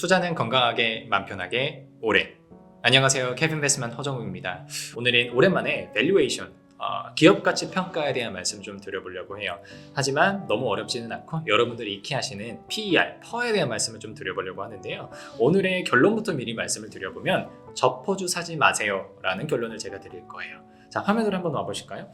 투자는 건강하게, 맘 편하게, 오래. 안녕하세요. 캐빈베스만 허정우입니다. 오늘은 오랜만에 밸류에이션, 기업 가치 평가에 대한 말씀 좀 드려보려고 해요. 하지만 너무 어렵지는 않고 여러분들이 익히 하시는 PER, 퍼에 대한 말씀을 좀 드려보려고 하는데요. 오늘의 결론부터 미리 말씀을 드려보면 저퍼주 사지 마세요 라는 결론을 제가 드릴 거예요. 자, 화면으로 한번 와보실까요?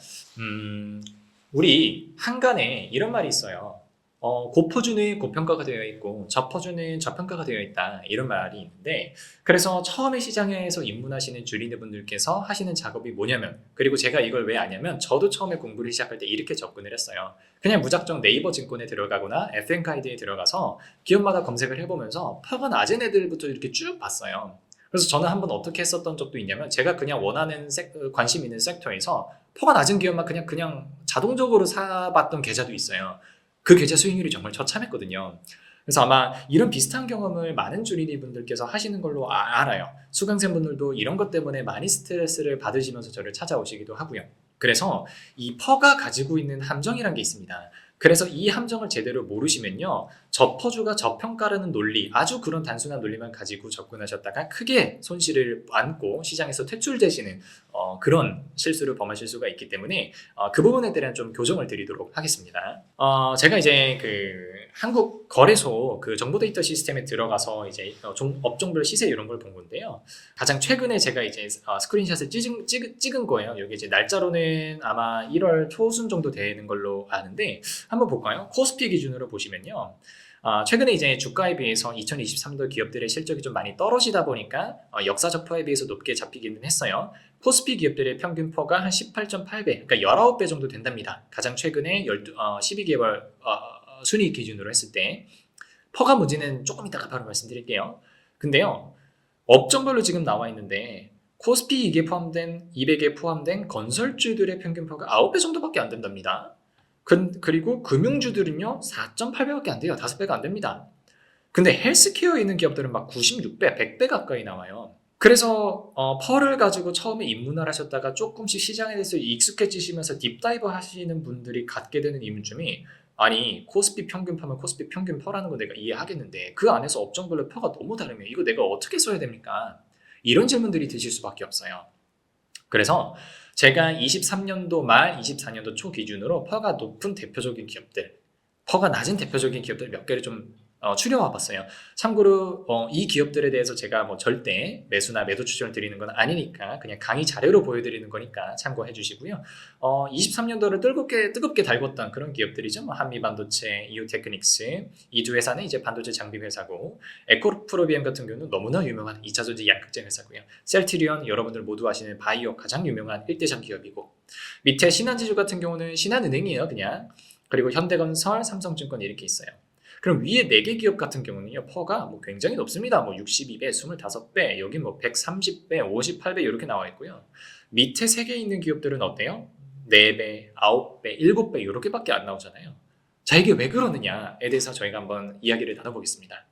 우리 한간에 이런 말이 있어요. 고퍼주는 고평가가 되어 있고 저퍼주는 저평가가 되어 있다, 이런 말이 있는데, 그래서 처음에 시장에서 입문하시는 주리님분들께서 하시는 작업이 뭐냐면, 그리고 제가 이걸 왜 아냐면 저도 처음에 공부를 시작할 때 이렇게 접근을 했어요. 그냥 무작정 네이버 증권에 들어가거나 FN 가이드에 들어가서 기업마다 검색을 해보면서 퍼가 낮은 애들부터 이렇게 쭉 봤어요. 그래서 저는 한번 어떻게 했었던 적도 있냐면, 제가 그냥 원하는 관심 있는 섹터에서 퍼가 낮은 기업만 그냥 자동적으로 사봤던 계좌도 있어요. 그 계좌 수익률이 정말 처참했거든요. 그래서 아마 이런 비슷한 경험을 많은 주린이 분들께서 하시는 걸로 알아요. 수강생 분들도 이런 것 때문에 많이 스트레스를 받으시면서 저를 찾아오시기도 하고요. 그래서 이 퍼가 가지고 있는 함정이란 게 있습니다. 그래서 이 함정을 제대로 모르시면요, 저퍼주가 저평가라는 논리, 아주 그런 단순한 논리만 가지고 접근하셨다가 크게 손실을 안고 시장에서 퇴출되시는 그런 실수를 범하실 수가 있기 때문에 그 부분에 대한 좀 교정을 드리도록 하겠습니다. 제가 이제 한국 거래소 정보 데이터 시스템에 들어가서 이제 업종별 시세 이런 걸 본 건데요. 가장 최근에 제가 이제 스크린샷을 찍은 거예요. 여기 이제 날짜로는 아마 1월 초순 정도 되는 걸로 아는데, 한번 볼까요? 코스피 기준으로 보시면요. 최근에 이제 주가에 비해서 2023년 기업들의 실적이 좀 많이 떨어지다 보니까 역사적 퍼에 비해서 높게 잡히기는 했어요. 코스피 기업들의 평균 퍼가 한 18.8배, 그러니까 19배 정도 된답니다. 가장 최근에 12개월 순이익 기준으로 했을 때. 퍼가 문제는 조금 이따가 바로 말씀드릴게요. 근데요, 업종별로 지금 나와 있는데 코스피 200에 포함된 건설주들의 평균 퍼가 9배 정도밖에 안 된답니다. 그리고 금융주들은요 4.8배밖에 안 돼요. 5배가 안 됩니다. 근데 헬스케어에 있는 기업들은 막 96배, 100배 가까이 나와요. 그래서 퍼를 가지고 처음에 입문을 하셨다가 조금씩 시장에 대해서 익숙해지시면서 딥다이브 하시는 분들이 갖게 되는 의문점이, 아니 코스피 평균 퍼면 코스피 평균 퍼라는 거 내가 이해하겠는데 그 안에서 업종별로 퍼가 너무 다르면 이거 내가 어떻게 써야 됩니까? 이런 질문들이 드실 수밖에 없어요. 그래서 제가 23년도 말 24년도 초 기준으로 퍼가 높은 대표적인 기업들, 퍼가 낮은 대표적인 기업들 몇 개를 좀 추려와 봤어요. 참고로 이 기업들에 대해서 제가 뭐 절대 매수나 매도 추천을 드리는 건 아니니까 그냥 강의 자료로 보여드리는 거니까 참고해 주시고요. 23년도를 뜨겁게 달궜던 그런 기업들이죠. 뭐 한미반도체, 이오테크닉스, 이 두 회사는 이제 반도체 장비 회사고, 에코프로비엠 같은 경우는 너무나 유명한 2차전지 양극재 회사고요. 셀트리온, 여러분들 모두 아시는 바이오 가장 유명한 1대장 기업이고, 밑에 신한지주 같은 경우는 신한은행이에요, 그냥. 그리고 현대건설, 삼성증권 이렇게 있어요. 그럼 위에 4개 기업 같은 경우는요, 퍼가 뭐 굉장히 높습니다. 뭐 62배, 25배, 여기 뭐 130배, 58배 이렇게 나와 있고요. 밑에 3개 있는 기업들은 어때요? 4배, 9배, 7배 이렇게밖에 안 나오잖아요. 자, 이게 왜 그러느냐에 대해서 저희가 한번 이야기를 나눠보겠습니다.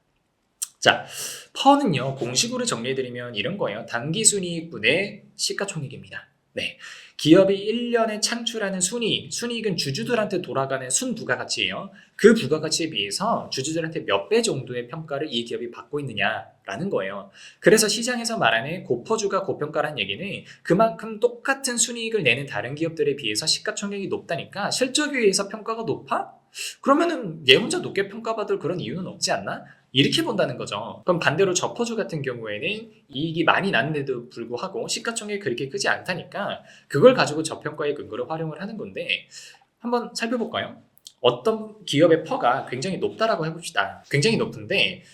자, 퍼는요, 공식으로 정리해드리면 이런 거예요. 당기순이익분의 시가총액입니다. 네, 기업이 1년에 창출하는 순이익은 주주들한테 돌아가는 순부가가치예요. 그 부가가치에 비해서 주주들한테 몇 배 정도의 평가를 이 기업이 받고 있느냐라는 거예요. 그래서 시장에서 말하는 고퍼주가 고평가라는 얘기는 그만큼 똑같은 순이익을 내는 다른 기업들에 비해서 시가총액이 높다니까, 실적에 의해서 평가가 높아? 그러면은 얘 혼자 높게 평가받을 그런 이유는 없지 않나? 이렇게 본다는 거죠. 그럼 반대로 저퍼주 같은 경우에는 이익이 많이 났는데도 불구하고 시가총액이 그렇게 크지 않다니까 그걸 가지고 저평가의 근거로 활용을 하는 건데, 한번 살펴볼까요? 어떤 기업의 퍼가 굉장히 높다라고 해봅시다. 굉장히 높은데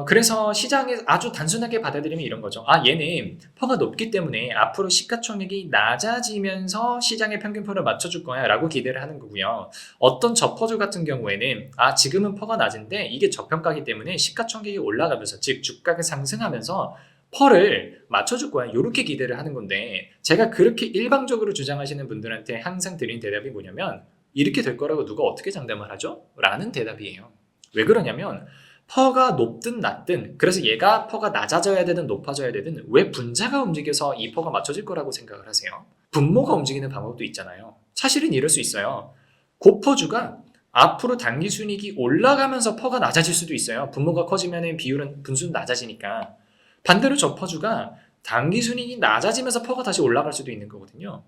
그래서 시장에 아주 단순하게 받아들이면 이런 거죠. 얘는 퍼가 높기 때문에 앞으로 시가총액이 낮아지면서 시장의 평균퍼를 맞춰줄 거야 라고 기대를 하는 거고요. 어떤 저퍼주 같은 경우에는 지금은 퍼가 낮은데 이게 저평가이기 때문에 시가총액이 올라가면서, 즉 주가가 상승하면서 퍼를 맞춰줄 거야, 이렇게 기대를 하는 건데, 제가 그렇게 일방적으로 주장하시는 분들한테 항상 드린 대답이 뭐냐면, 이렇게 될 거라고 누가 어떻게 장담을 하죠? 라는 대답이에요. 왜 그러냐면 퍼가 높든 낮든, 그래서 얘가 퍼가 낮아져야 되든 높아져야 되든 왜 분자가 움직여서 이 퍼가 맞춰질 거라고 생각을 하세요? 분모가 움직이는 방법도 있잖아요. 사실은 이럴 수 있어요. 고퍼주가 앞으로 당기순이익이 올라가면서 퍼가 낮아질 수도 있어요. 분모가 커지면 비율은 분수는 낮아지니까. 반대로 저 퍼주가 당기순이익이 낮아지면서 퍼가 다시 올라갈 수도 있는 거거든요.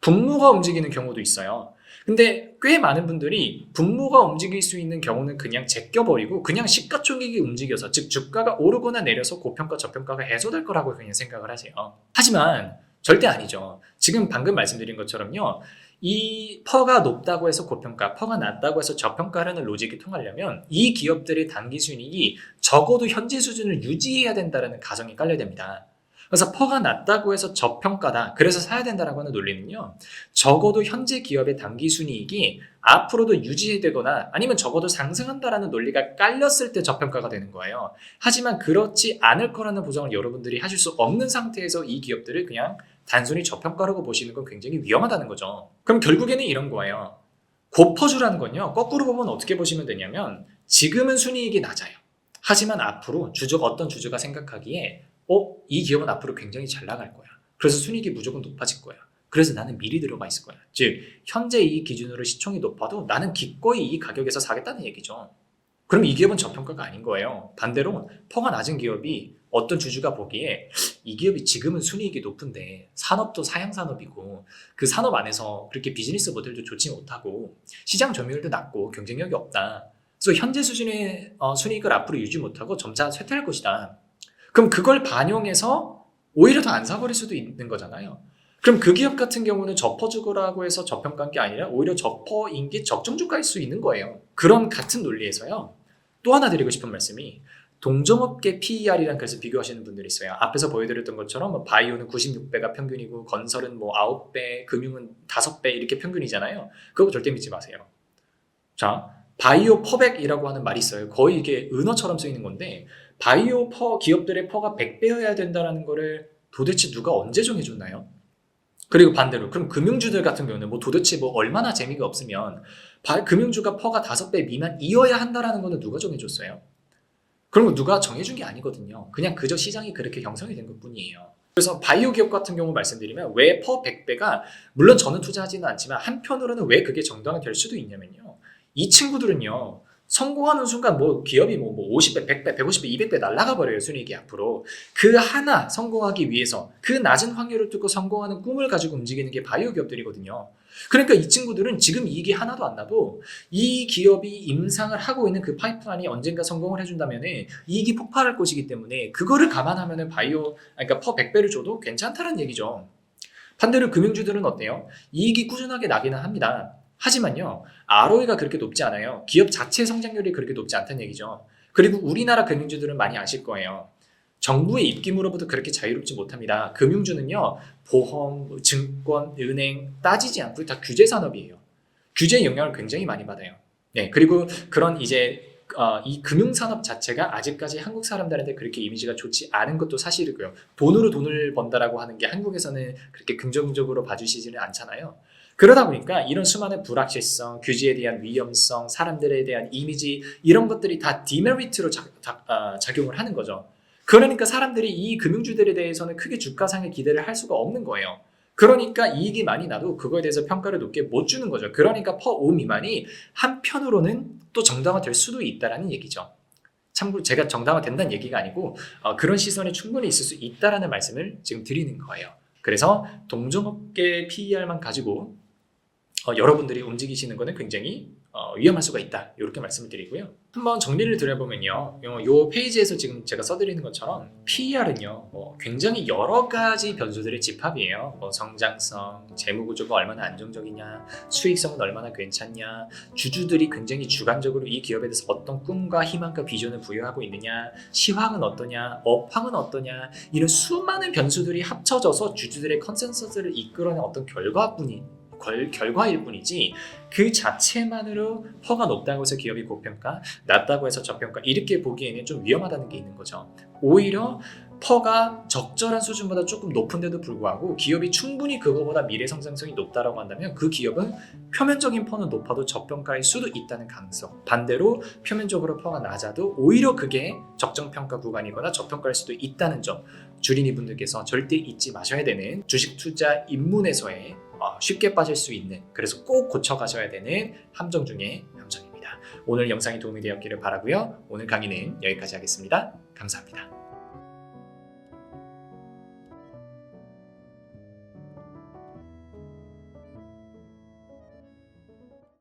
분모가 움직이는 경우도 있어요. 근데 꽤 많은 분들이 분모가 움직일 수 있는 경우는 그냥 제껴버리고 그냥 시가총액이 움직여서, 즉 주가가 오르거나 내려서 고평가 저평가가 해소될 거라고 그냥 생각을 하세요. 하지만 절대 아니죠. 지금 방금 말씀드린 것처럼요, 이 퍼가 높다고 해서 고평가, 퍼가 낮다고 해서 저평가라는 로직이 통하려면 이 기업들의 당기순이익이 적어도 현재 수준을 유지해야 된다는 가정이 깔려야 됩니다. 그래서 퍼가 낮다고 해서 저평가다, 그래서 사야 된다라고 하는 논리는요, 적어도 현재 기업의 당기순이익이 앞으로도 유지되거나 아니면 적어도 상승한다라는 논리가 깔렸을 때 저평가가 되는 거예요. 하지만 그렇지 않을 거라는 보장을 여러분들이 하실 수 없는 상태에서 이 기업들을 그냥 단순히 저평가라고 보시는 건 굉장히 위험하다는 거죠. 그럼 결국에는 이런 거예요. 고퍼주라는 건요, 거꾸로 보면 어떻게 보시면 되냐면, 지금은 순이익이 낮아요. 하지만 앞으로 어떤 주주가 생각하기에 이 기업은 앞으로 굉장히 잘 나갈 거야. 그래서 순이익이 무조건 높아질 거야. 그래서 나는 미리 들어가 있을 거야. 즉 현재 이 기준으로 시총이 높아도 나는 기꺼이 이 가격에서 사겠다는 얘기죠. 그럼 이 기업은 저평가가 아닌 거예요. 반대로 퍼가 낮은 기업이 어떤 주주가 보기에 이 기업이 지금은 순이익이 높은데 산업도 사양산업이고 그 산업 안에서 그렇게 비즈니스 모델도 좋지 못하고 시장 점유율도 낮고 경쟁력이 없다. 그래서 현재 수준의 순이익을 앞으로 유지 못하고 점차 쇠퇴할 것이다. 그럼 그걸 반영해서 오히려 더 안 사버릴 수도 있는 거잖아요. 그럼 그 기업 같은 경우는 저퍼주거라고 해서 저평가인 게 아니라 오히려 저퍼인 게 적정주가일 수 있는 거예요. 그런 같은 논리에서요, 또 하나 드리고 싶은 말씀이, 동종업계 PER이랑 그래서 비교하시는 분들이 있어요. 앞에서 보여드렸던 것처럼 바이오는 96배가 평균이고 건설은 9배, 금융은 5배 이렇게 평균이잖아요. 그거 절대 믿지 마세요. 자, 바이오 퍼백이라고 하는 말이 있어요. 거의 이게 은어처럼 쓰이는 건데, 바이오 기업들의 퍼가 100배여야 된다는 거를 도대체 누가 언제 정해줬나요? 그리고 반대로 그럼 금융주들 같은 경우는 도대체 얼마나 재미가 없으면 금융주가 퍼가 5배 미만이어야 한다라는 거는 누가 정해줬어요? 그런 거 누가 정해준 게 아니거든요. 그냥 그저 시장이 그렇게 형성이 된 것뿐이에요. 그래서 바이오 기업 같은 경우 말씀드리면 왜 퍼 100배가, 물론 저는 투자하지는 않지만 한편으로는 왜 그게 정당화 될 수도 있냐면요, 이 친구들은요, 성공하는 순간 기업이 50배, 100배, 150배, 200배 날아가 버려요. 순이익이 앞으로. 그 하나 성공하기 위해서 그 낮은 확률을 뚫고 성공하는 꿈을 가지고 움직이는 게 바이오 기업들이거든요. 그러니까 이 친구들은 지금 이익이 하나도 안 나도 이 기업이 임상을 하고 있는 그 파이프라인이 언젠가 성공을 해준다면 이익이 폭발할 것이기 때문에 그거를 감안하면 그러니까 퍼 100배를 줘도 괜찮다는 얘기죠. 반대로 금융주들은 어때요? 이익이 꾸준하게 나기는 합니다. 하지만요, ROE가 그렇게 높지 않아요. 기업 자체 성장률이 그렇게 높지 않다는 얘기죠. 그리고 우리나라 금융주들은 많이 아실 거예요. 정부의 입김으로부터 그렇게 자유롭지 못합니다. 금융주는요, 보험, 증권, 은행 따지지 않고 다 규제 산업이에요. 규제 영향을 굉장히 많이 받아요. 네, 그리고 그런 이 금융산업 자체가 아직까지 한국 사람들한테 그렇게 이미지가 좋지 않은 것도 사실이고요. 돈으로 돈을 번다라고 하는 게 한국에서는 그렇게 긍정적으로 봐주시지는 않잖아요. 그러다 보니까 이런 수많은 불확실성, 규제에 대한 위험성, 사람들에 대한 이미지, 이런 것들이 다 디메리트로 작용을 하는 거죠. 그러니까 사람들이 이 금융주들에 대해서는 크게 주가상의 기대를 할 수가 없는 거예요. 그러니까 이익이 많이 나도 그거에 대해서 평가를 높게 못 주는 거죠. 그러니까 퍼 5 미만이 한편으로는 또 정당화될 수도 있다는 얘기죠. 참고로 제가 정당화된다는 얘기가 아니고 그런 시선이 충분히 있을 수 있다는 말씀을 지금 드리는 거예요. 그래서 동종업계 PER만 가지고 여러분들이 움직이시는 것은 굉장히 위험할 수가 있다, 이렇게 말씀을 드리고요. 한번 정리를 드려보면요, 이 페이지에서 지금 제가 써드리는 것처럼 PER은요, 굉장히 여러 가지 변수들의 집합이에요. 성장성, 재무구조가 얼마나 안정적이냐, 수익성은 얼마나 괜찮냐, 주주들이 굉장히 주관적으로 이 기업에 대해서 어떤 꿈과 희망과 비전을 부여하고 있느냐, 시황은 어떠냐, 업황은 어떠냐, 이런 수많은 변수들이 합쳐져서 주주들의 컨센서스를 이끌어낸 어떤 결과일 뿐이지, 그 자체만으로 퍼가 높다고 해서 기업이 고평가, 낮다고 해서 저평가, 이렇게 보기에는 좀 위험하다는 게 있는 거죠. 오히려 퍼가 적절한 수준보다 조금 높은데도 불구하고 기업이 충분히 그거보다 미래 성장성이 높다라고 한다면 그 기업은 표면적인 퍼는 높아도 저평가일 수도 있다는 가능성, 반대로 표면적으로 퍼가 낮아도 오히려 그게 적정평가 구간이거나 저평가일 수도 있다는 점, 주린이 분들께서 절대 잊지 마셔야 되는 주식 투자 입문에서의 쉽게 빠질 수 있는, 그래서 꼭 고쳐가셔야 되는 함정 중에 함정입니다. 오늘 영상이 도움이 되었기를 바라고요. 오늘 강의는 여기까지 하겠습니다. 감사합니다.